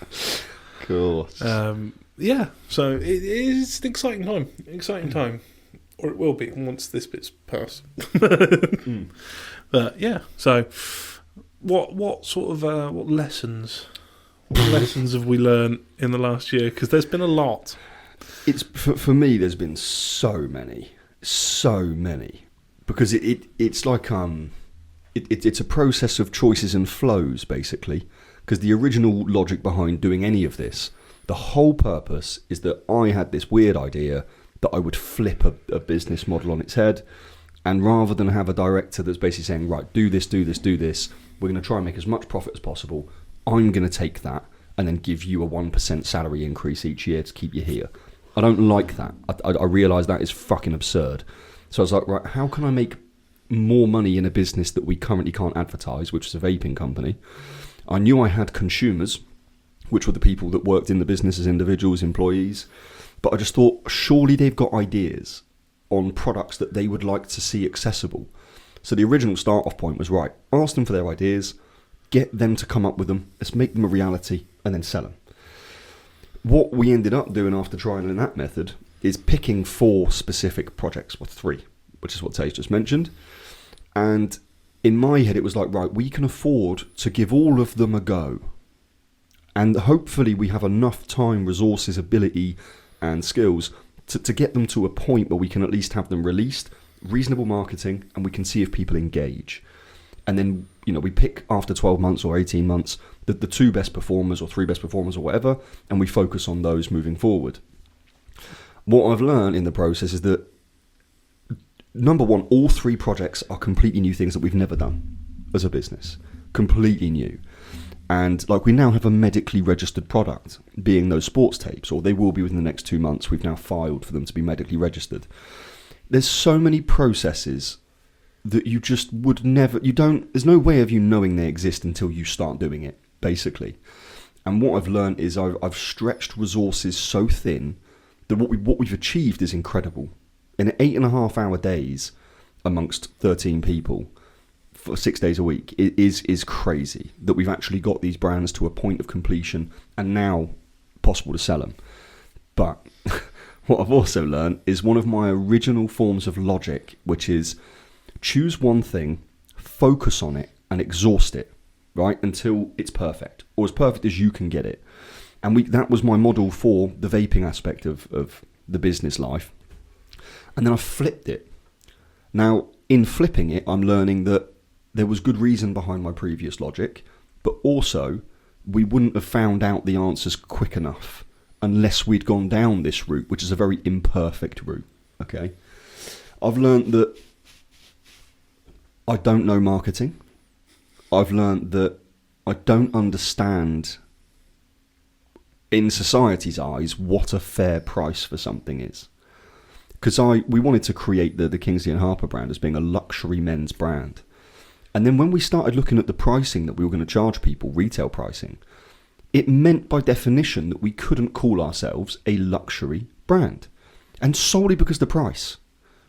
Yeah, so it is an exciting time. Exciting time. Or it will be once this bit's passed. But yeah, so what sort of what lessons have we learned in the last year? Because there's been a lot. It's for me. There's been so many, because it's like it's a process of choices and flows basically. Because the original logic behind doing any of this, the whole purpose is that I had this weird idea that I would flip a business model on its head, and rather than have a director that's basically saying, right, do this, we're going to try and make as much profit as possible. I'm going to take that and then give you a 1% salary increase each year to keep you here. I don't like that. I realise that is fucking absurd. So I was like, right, how can I make more money in a business that we currently can't advertise, which is a vaping company? I knew I had consumers, which were the people that worked in the business as individuals, employees. But I just thought, surely they've got ideas on products that they would like to see accessible. So the original start-off point was, right, ask them for their ideas, get them to come up with them, let's make them a reality, and then sell them. What we ended up doing after trialing that method is picking 4 specific projects, or 3, which is what Taze just mentioned. And in my head, it was like, right, we can afford to give all of them a go. And hopefully we have enough time, resources, ability, and skills to get them to a point where we can at least have them released, reasonable marketing, and we can see if people engage. And then, we pick after 12 months or 18 months the 2 best performers or 3 best performers or whatever, and we focus on those moving forward. What I've learned in the process is that, number one, all 3 projects are completely new things that we've never done as a business. Completely new. And we now have a medically registered product, being those sports tapes, or they will be within the next 2 months. We've now filed for them to be medically registered. There's so many processes that you just would never, there's no way of you knowing they exist until you start doing it, basically. And what I've learned is I've stretched resources so thin that what we've achieved is incredible. In 8.5 hour days amongst 13 people, for 6 days a week, it is crazy that we've actually got these brands to a point of completion and now possible to sell them. But what I've also learned is one of my original forms of logic, which is choose one thing, focus on it, and exhaust it, right, until it's perfect, or as perfect as you can get it. And that was my model for the vaping aspect of the business life. And then I flipped it. Now, in flipping it, I'm learning that there was good reason behind my previous logic, but also we wouldn't have found out the answers quick enough unless we'd gone down this route, which is a very imperfect route, okay? I've learned that I don't know marketing. I've learned that I don't understand, in society's eyes, what a fair price for something is. Because we wanted to create the Kingsley and Harper brand as being a luxury men's brand. And then when we started looking at the pricing that we were going to charge people, retail pricing, it meant by definition that we couldn't call ourselves a luxury brand. And solely because of the price.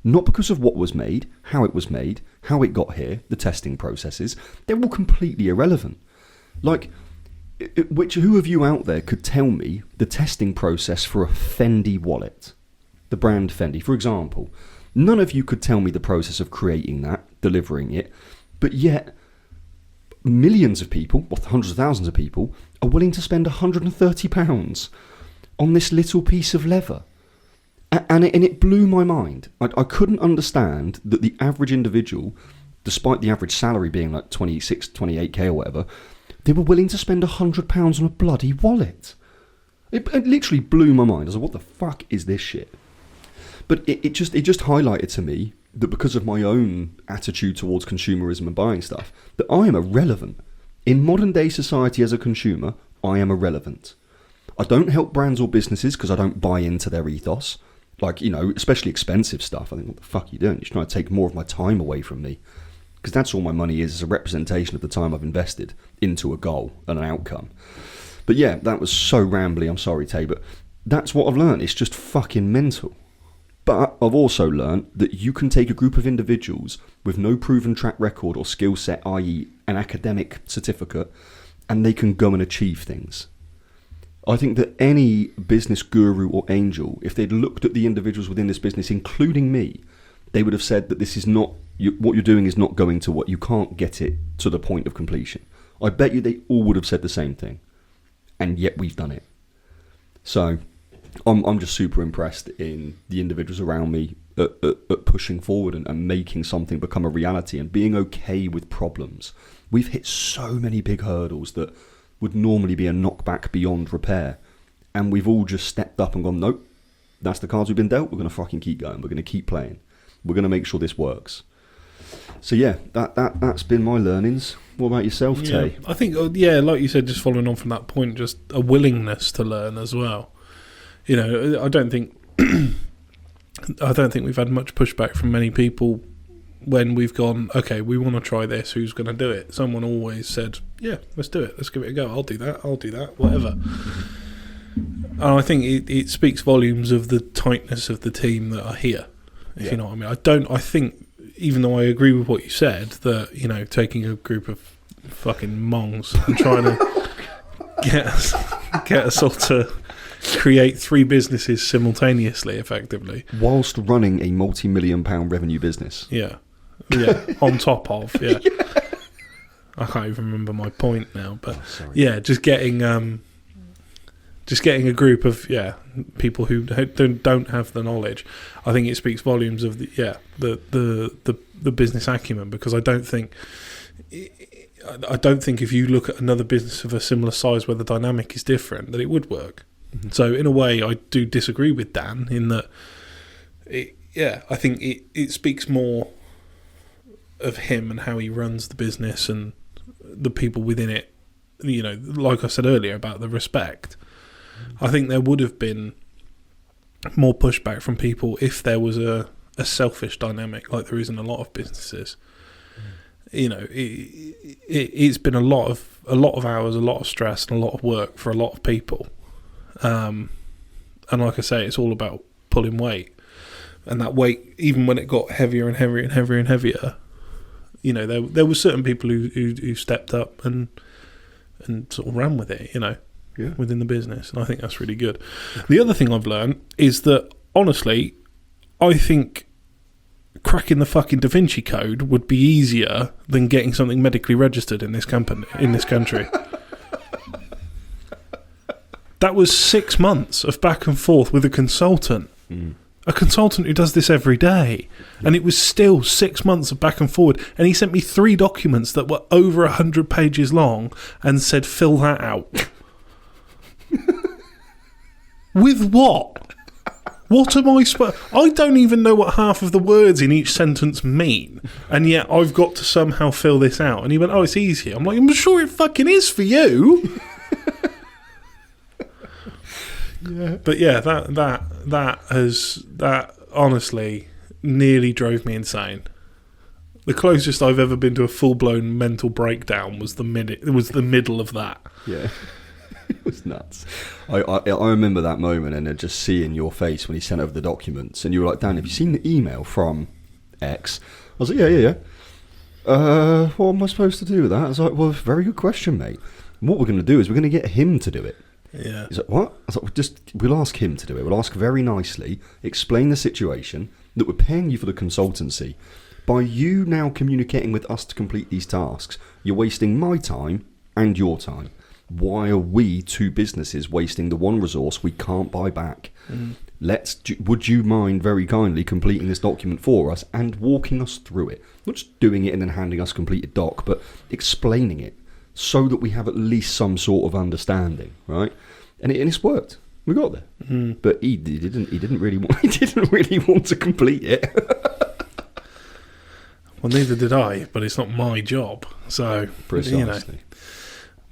Not because of what was made, how it was made, how it got here, the testing processes. They're all completely irrelevant. Like, who of you out there could tell me the testing process for a Fendi wallet? The brand Fendi, for example. None of you could tell me the process of creating that, delivering it, but yet millions of people, or hundreds of thousands of people, are willing to spend £130 on this little piece of leather. And it blew my mind. I couldn't understand that the average individual, despite the average salary being like 26, 28k or whatever, they were willing to spend £100 on a bloody wallet. It literally blew my mind. I was like, what the fuck is this shit? But it just highlighted to me that because of my own attitude towards consumerism and buying stuff, that I am irrelevant. In modern day society as a consumer, I am irrelevant. I don't help brands or businesses because I don't buy into their ethos. Like, you know, especially expensive stuff. I think, what the fuck are you doing? You're trying to take more of my time away from me. Because that's all my money is a representation of the time I've invested into a goal and an outcome. But yeah, that was so rambly. I'm sorry, Tay, but that's what I've learned. It's just fucking mental. But I've also learned that you can take a group of individuals with no proven track record or skill set, i.e. an academic certificate, and they can go and achieve things. I think that any business guru or angel, if they'd looked at the individuals within this business, including me, they would have said that this is not, what you're doing is not going to what, you can't get it to the point of completion. I bet you they all would have said the same thing. And yet we've done it. So I'm just super impressed in the individuals around me at pushing forward and making something become a reality and being okay with problems. We've hit so many big hurdles that would normally be a knockback beyond repair. And we've all just stepped up and gone, nope, that's the cards we've been dealt. We're going to fucking keep going. We're going to keep playing. We're going to make sure this works. So yeah, that's been my learnings. What about yourself, Tay? I think, like you said, just following on from that point, just a willingness to learn as well. You know, I don't think we've had much pushback from many people when we've gone, okay, we want to try this, who's going to do it? Someone always said, yeah, let's do it, let's give it a go, I'll do that, whatever. And I think it speaks volumes of the tightness of the team that are here, if you know what I mean. I think, even though I agree with what you said, that, you know, taking a group of fucking mongs and trying to get us all to create 3 businesses simultaneously, effectively, whilst running a multi-million-pound revenue business. Yeah, on top of I can't even remember my point now, but just getting a group of people who don't have the knowledge. I think it speaks volumes of the business acumen, because I don't think if you look at another business of a similar size where the dynamic is different, that it would work. Mm-hmm. So in a way, I do disagree with Dan in that. I think it speaks more of him and how he runs the business and the people within it. You know, like I said earlier about the respect. I think there would have been more pushback from people if there was a selfish dynamic like there is in a lot of businesses. You know, it's been a lot of hours, a lot of stress, and a lot of work for a lot of people. And like I say, it's all about pulling weight, and that weight, even when it got heavier and heavier and heavier and heavier, you know, there were certain people who stepped up and sort of ran with it. You know, within the business, and I think that's really good. The other thing I've learned is that, honestly, I think cracking the fucking Da Vinci Code would be easier than getting something medically registered in this country. That was 6 months of back and forth with a consultant. A consultant who does this every day. And it was still 6 months of back and forward. And he sent me 3 documents that were over 100 pages long and said, fill that out. With what? What am I supposed... I don't even know what half of the words in each sentence mean. And yet I've got to somehow fill this out. And he went, it's easy. I'm like, I'm sure it fucking is for you. Yeah. But yeah, that honestly nearly drove me insane. The closest I've ever been to a full-blown mental breakdown was the middle of that. Yeah. It was nuts. I remember that moment, and then just seeing your face when he sent over the documents, and you were like, Dan, have you seen the email from X? I was like, yeah. What am I supposed to do with that? I was like, well, very good question, mate. And what we're going to do is we're going to get him to do it. Yeah. He's like, what? I was like, we'll ask him to do it. We'll ask very nicely, explain the situation, that we're paying you for the consultancy. By you now communicating with us to complete these tasks, you're wasting my time and your time. Why are we, 2 businesses, wasting the one resource we can't buy back? Would you mind very kindly completing this document for us and walking us through it? Not just doing it and then handing us completed doc, but explaining it so that we have at least some sort of understanding, right? And it's worked. We got there. But he didn't really want to complete it. Well, neither did I, but it's not my job. So, precisely.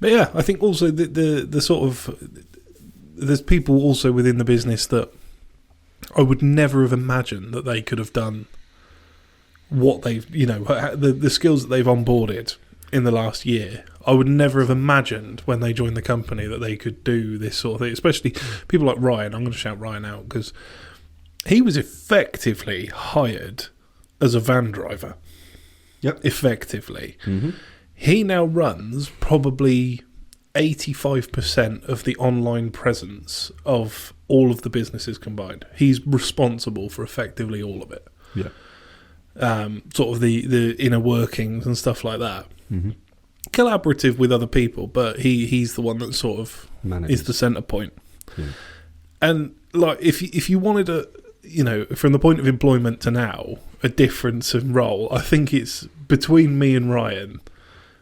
But yeah, I think also the sort of... There's people also within the business that I would never have imagined that they could have done what they've... the skills that they've onboarded in the last year. I would never have imagined when they joined the company that they could do this sort of thing. Especially people like Ryan. I'm going to shout Ryan out because he was effectively hired as a van driver. Yep. Effectively. Mm-hmm. He now runs probably 85% of the online presence of all of the businesses combined. He's responsible for effectively all of it. Yeah. Sort of the inner workings and stuff like that. Mm-hmm. Collaborative with other people, but he's the one that sort of is the centre point. Yeah. And like if you wanted from the point of employment to now, a difference in role, I think it's between me and Ryan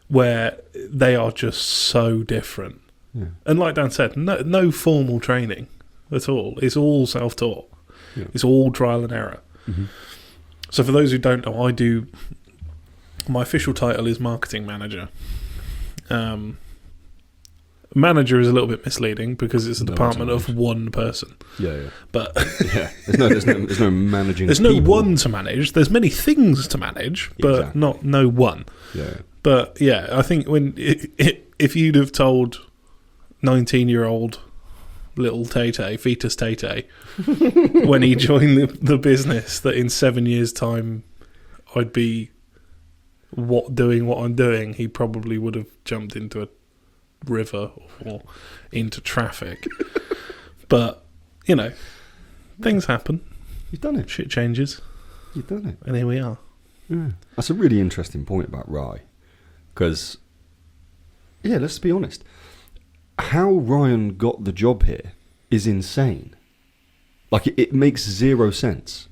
where they are just so different. Yeah. And like Dan said, no formal training at all. It's all self-taught. Yeah. It's all trial and error. Mm-hmm. So for those who don't know, my official title is marketing manager. Manager is a little bit misleading because it's a department of one person. Yeah. But yeah, there's no managing. There's no one to manage. There's many things to manage, but no one. Yeah. But yeah, I think if you'd have told 19-year-old little Tay-Tay, fetus Tay-Tay, when he joined the business, that in 7 years' time I'd be doing what I'm doing, he probably would have jumped into a river or into traffic. But, things happen. You've done it. Shit changes. You've done it. And here we are. Yeah. That's a really interesting point about Rye. Because, let's be honest. How Ryan got the job here is insane. Like, it makes 0 sense.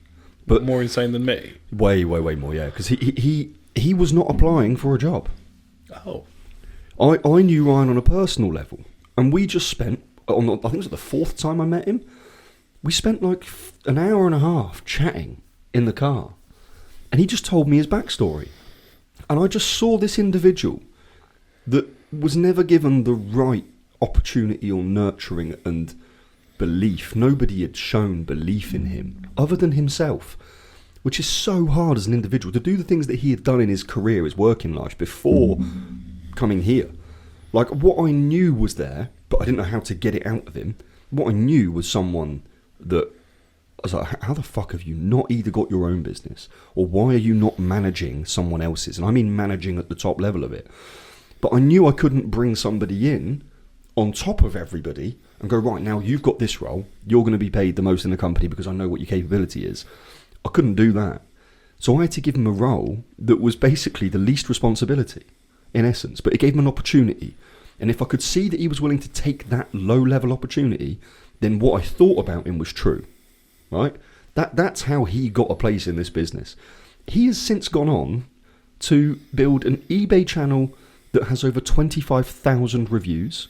But more insane than me? Way more, yeah. Because he was not applying for a job. Oh. I knew Ryan on a personal level. And we just spent, I think it was the 4th time I met him, we spent like an hour and a half chatting in the car. And he just told me his backstory. And I just saw this individual that was never given the right opportunity or nurturing and belief. Nobody had shown belief in him other than himself, which is so hard as an individual to do the things that he had done in his career, his working life before coming here. Like, what I knew was there, but I didn't know how to get it out of him. What I knew was someone that I was like, how the fuck have you not either got your own business, or why are you not managing someone else's? And I mean managing at the top level of it. But I knew I couldn't bring somebody in on top of everybody and go, right, now you've got this role, you're going to be paid the most in the company because I know what your capability is. I couldn't do that. So I had to give him a role that was basically the least responsibility, in essence, but it gave him an opportunity. And if I could see that he was willing to take that low-level opportunity, then what I thought about him was true, right? That's how he got a place in this business. He has since gone on to build an eBay channel that has over 25,000 reviews,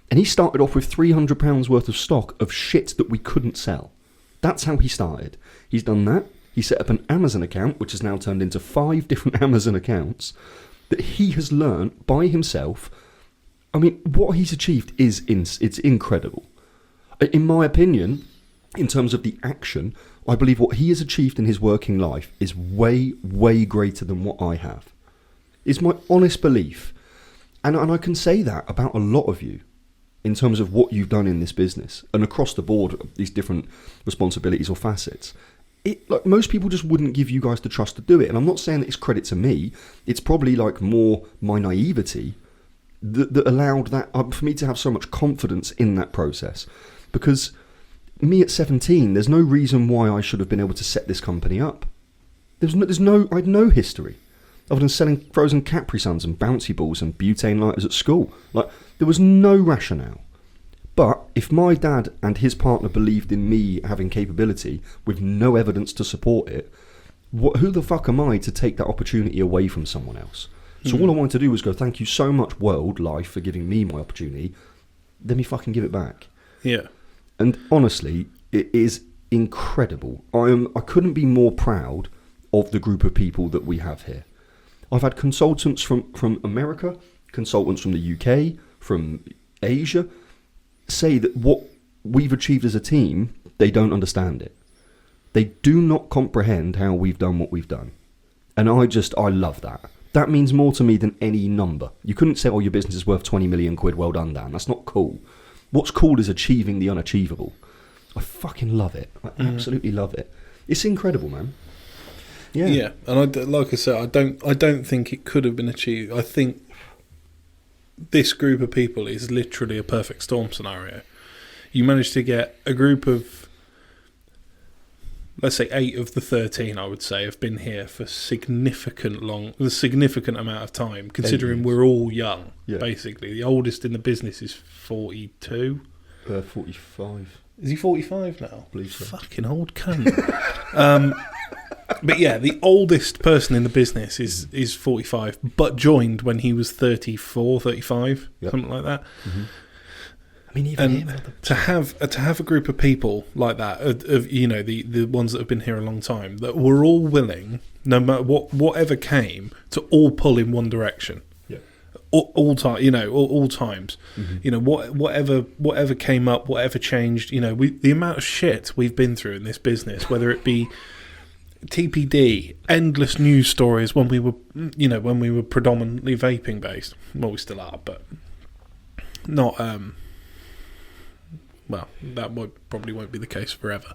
and he started off with £300 worth of stock of shit that we couldn't sell. That's how he started. He's done that. He set up an Amazon account, which has now turned into 5 different Amazon accounts that he has learned by himself. I mean, what he's achieved it's incredible. In my opinion, in terms of the action, I believe what he has achieved in his working life is way, way greater than what I have. It's my honest belief. And I can say that about a lot of you in terms of what you've done in this business and across the board, these different responsibilities or facets. Like most people just wouldn't give you guys the trust to do it. And I'm not saying that it's credit to me. It's probably like more my naivety that allowed that for me to have so much confidence in that process. Because me at 17, there's no reason why I should have been able to set this company up. I had no history other than selling frozen Capri Suns and bouncy balls and butane lighters at school. Like, there was no rationale. But if my dad and his partner believed in me having capability with no evidence to support it, who the fuck am I to take that opportunity away from someone else? So all I wanted to do was go, thank you so much, world, life, for giving me my opportunity. Let me fucking give it back. Yeah. And honestly, it is incredible. I couldn't be more proud of the group of people that we have here. I've had consultants from America, consultants from the UK, from Asia, say that what we've achieved as a team, they don't understand it. They do not comprehend how we've done what we've done. And I love that. That means more to me than any number. You couldn't say, oh, your business is worth 20 million quid, well done, Dan. That's not cool. What's cool is achieving the unachievable. I fucking love it. I absolutely love it. It's incredible, man. Yeah. Yeah, and like I said, I don't think it could have been achieved. I think this group of people is literally a perfect storm scenario. You managed to get a group of, let's say 8 of the 13, I would say, have been here for a significant amount of time, considering we're all young, basically. The oldest in the business is 42. 45. Is he 45 now? I believe so. Fucking old cunt. But yeah, the oldest person in the business is 45, but joined when he was 34, 35, something like that. Mm-hmm. I mean, even to have a group of people like that, of you know, the ones that have been here a long time, that were all willing, no matter whatever came, to all pull in one direction. Yeah. All time, you know, all times. Mm-hmm. You know, whatever came up, whatever changed. You know, the amount of shit we've been through in this business, whether it be TPD, endless news stories when we were predominantly vaping based. Well, we still are, but not. Well, that probably won't be the case forever.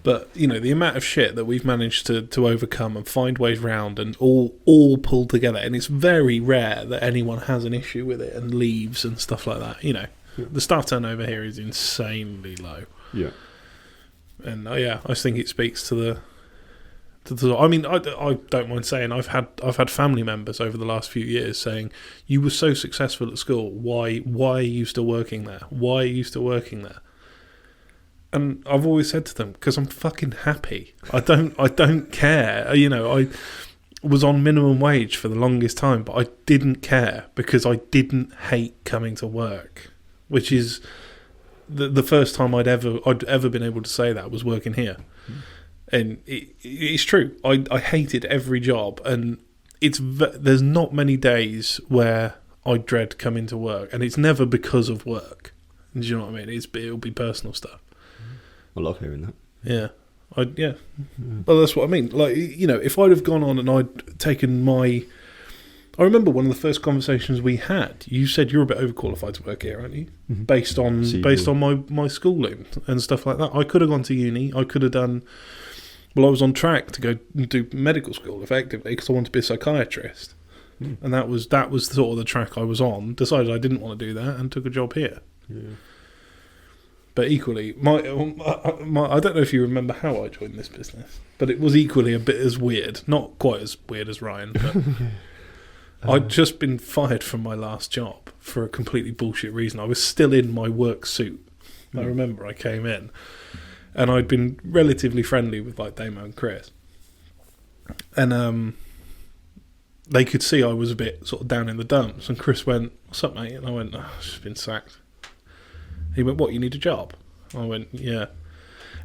But you know, the amount of shit that we've managed to overcome and find ways round and all pull together, and it's very rare that anyone has an issue with it and leaves and stuff like that. You know, the staff turnover here is insanely low. Yeah, and I just think it speaks to the. I mean, I don't mind saying I've had family members over the last few years saying, you were so successful at school, why are you still working there? Why are you still working there? And I've always said to them, because I'm fucking happy. I don't care. You know, I was on minimum wage for the longest time, but I didn't care because I didn't hate coming to work, which is the first time I'd ever been able to say that was working here. And it's true. I hated every job, and there's not many days where I dread coming to work, and it's never because of work. Do you know what I mean? It'll be personal stuff. I love hearing that. Yeah, Well, that's what I mean. Like, you know, if I'd have gone on and I'd taken I remember one of the first conversations we had. You said you're a bit overqualified to work here, aren't you? Mm-hmm. Based on my schooling and stuff like that. I could have gone to uni. I could have done. Well, I was on track to go do medical school, effectively, because I wanted to be a psychiatrist. And that was sort of the track I was on. Decided I didn't want to do that and took a job here. Yeah. But equally, my I don't know if you remember how I joined this business, but it was equally a bit as weird. Not quite as weird as Ryan, but I'd just been fired from my last job for a completely bullshit reason. I was still in my work suit. I remember I came in, and I'd been relatively friendly with like Damo and Chris, and they could see I was a bit sort of down in the dumps. And Chris went, "What's up, mate?" And I went, "Oh, I've just been sacked." He went, "What, you need a job?" I went, "Yeah."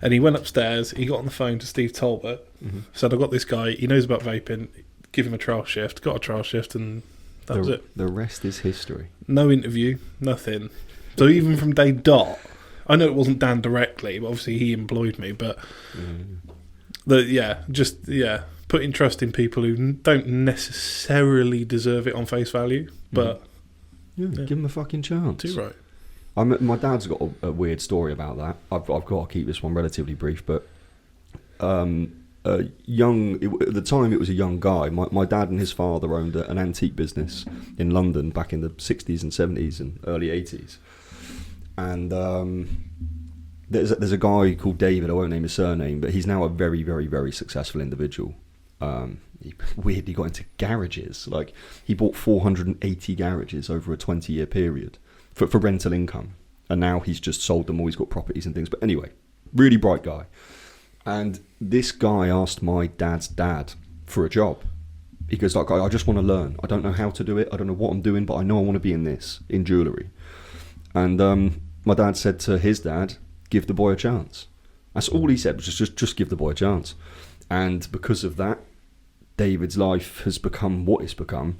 And he went upstairs, he got on the phone to Steve Talbot, said, "I've got this guy, he knows about vaping, give him a trial shift." Got a trial shift, and that was it. The rest is history. No interview, nothing. So even from day dot, I know it wasn't Dan directly, but obviously he employed me, but putting trust in people who don't necessarily deserve it on face value, but give them a fucking chance. too right. My dad's got a weird story about that. I've got to keep this one relatively brief, but at the time it was a young guy. My dad and his father owned an antique business in London back in the 60s and 70s and early 80s. And there's a guy called David, I won't name his surname, but he's now a very, very, very successful individual. He weirdly got into garages. Like, he bought 480 garages over a 20-year period for rental income, and now he's just sold them all. He's got properties and things, but anyway, really bright guy. And this guy asked my dad's dad for a job. He goes, like, I just want to learn. I don't know how to do it, I don't know what I'm doing, but I know I want to be in jewellery. And my dad said to his dad, "Give the boy a chance." That's all he said, was just give the boy a chance. And because of that, David's life has become what it's become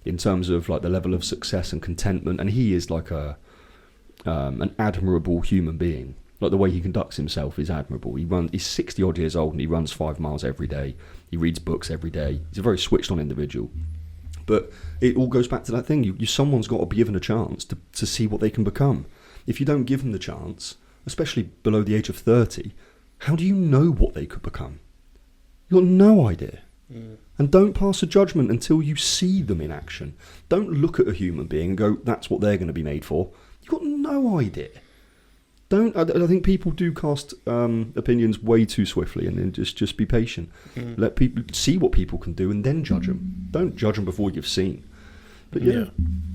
in terms of like the level of success and contentment. And he is like an admirable human being. Like, the way he conducts himself is admirable. He's 60 odd years old and he runs 5 miles every day. He reads books every day. He's a very switched on individual. But it all goes back to that thing. Someone's got to be given a chance to see what they can become. If you don't give them the chance, especially below the age of 30, how do you know what they could become? You've got no idea. And don't pass a judgment until you see them in action. Don't look at a human being and go, "That's what they're going to be made for." You've got no idea. I think people do cast opinions way too swiftly, and then just be patient. Let people see what people can do and then judge them. Don't judge them before you've seen. But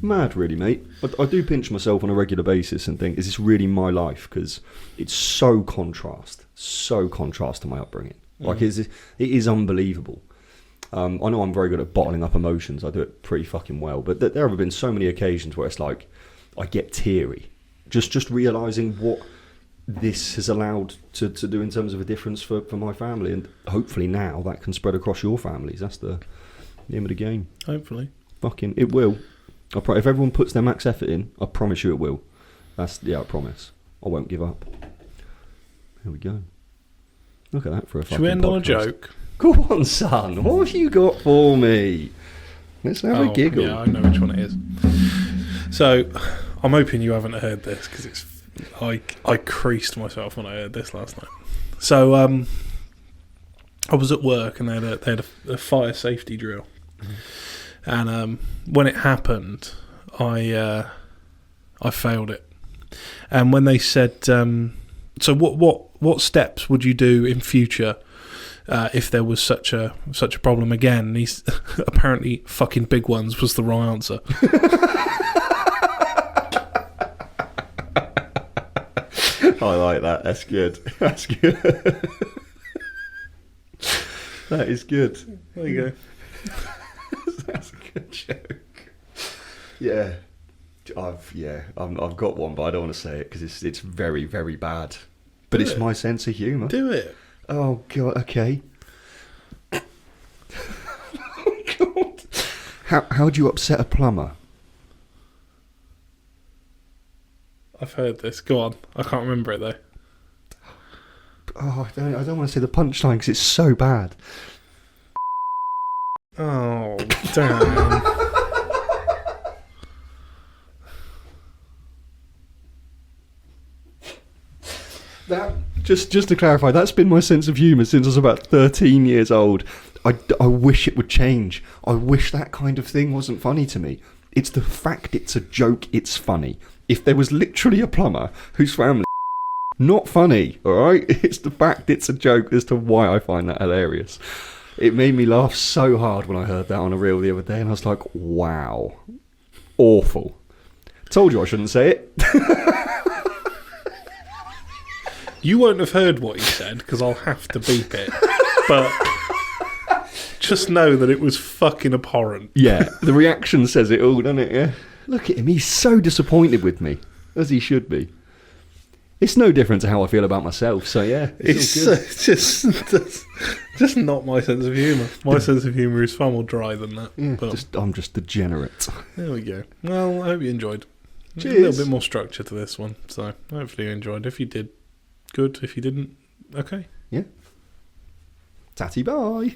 mad really, mate. I do pinch myself on a regular basis and think, is this really my life? Because it's so contrast to my upbringing. Like, it is unbelievable. I know I'm very good at bottling up emotions. I do it pretty fucking well. But there have been so many occasions where it's like I get teary. Just realising what this has allowed to do in terms of a difference for my family. And hopefully now that can spread across your families. That's the name of the game. Hopefully. Fucking, it will. If everyone puts their max effort in, I promise you it will. I promise. I won't give up. Here we go. Look at that for a fucking Should we end podcast. on a joke? Go on, son. What have you got for me? Let's have a giggle. Yeah, I know which one it is. So, I'm hoping you haven't heard this, because I creased myself when I heard this last night. So, I was at work and they had a fire safety drill. And when it happened, I failed it. And when they said, so what steps would you do in future if there was such a problem again? And he's apparently fucking big ones was the wrong answer. I like that. That's good. That's good. That is good. There you go. That's a good joke. Yeah. I've got one, but I don't want to say it because it's very, very bad. But it's my sense of humour. Do it. Oh God. Okay. Oh God. How do you upset a plumber? I've heard this. Go on. I can't remember it though. Oh, I don't want to say the punchline because it's so bad. Oh, damn. That just to clarify, that's been my sense of humour since I was about 13 years old. I wish it would change. I wish that kind of thing wasn't funny to me. It's the fact it's a joke, it's funny. If there was literally a plumber whose family... Not funny, alright? It's the fact it's a joke as to why I find that hilarious. It made me laugh so hard when I heard that on a reel the other day, and I was like, wow. Awful. Told you I shouldn't say it. You won't have heard what he said, because I'll have to beep it. But just know that it was fucking abhorrent. Yeah, the reaction says it all, doesn't it? Yeah. Look at him, he's so disappointed with me, as he should be. It's no different to how I feel about myself, so yeah. It's all good. just not my sense of humour. My sense of humour is far more dry than that. Yeah, But I'm just degenerate. there we go. Well, I hope you enjoyed. Cheers. A little bit more structure to this one, so hopefully you enjoyed. If you did, good. If you didn't, okay. Yeah. Tatty bye.